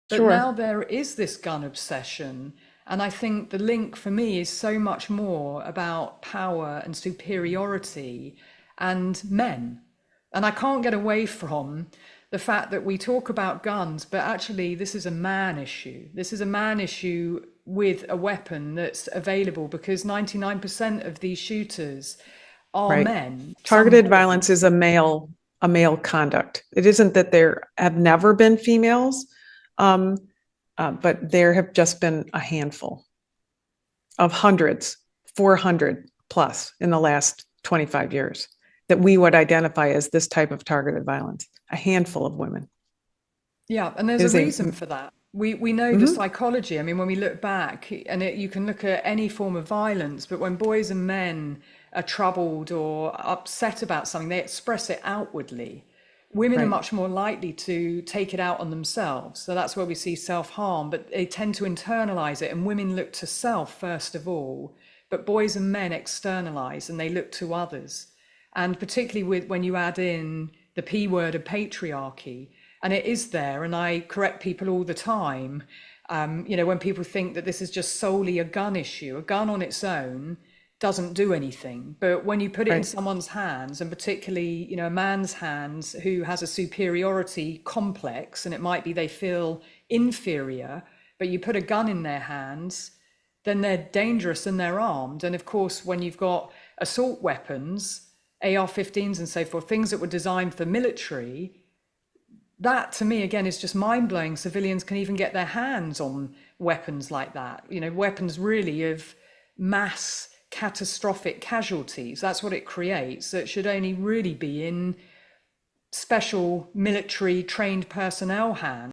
But Sure. now there is this gun obsession. And I think the link for me is so much more about power and superiority and men. And I can't get away from the fact that we talk about guns, but actually, this is a man issue. This is a man issue with a weapon that's available because 99% of these shooters are Right. men, some Targeted boys. violence is a male conduct. It isn't that there have never been females, um, but there have just been a handful of hundreds, 400 plus in the last 25 years that we would identify as this type of targeted violence. A handful of women. Yeah, and there's It a is a reason for that. We know the mhm, psychology. I mean, when we look back, and you can look at any form of violence, but when boys and men are troubled or upset about something, they express it outwardly. Women are right. much more likely to take it out on themselves. So that's where we see self-harm, but they tend to internalize it, and women look to self first of all, but boys and men externalize and they look to others. And particularly with when you add in the P word of patriarchy, and it is there, and I correct people all the time. When people think that this is just solely a gun issue, a gun on its own doesn't do anything. But when you put it in Right. someone's hands, and particularly, a man's hands who has a superiority complex, and it might be they feel inferior, but you put a gun in their hands, then they're dangerous and they're armed. And of course, when you've got assault weapons, AR-15s and so forth, things that were designed for the military, that to me again is just mind-blowing. Civilians can even get their hands on weapons like that, weapons really of mass catastrophic casualties. That's what it creates. So it should only really be in special military trained personnel hands.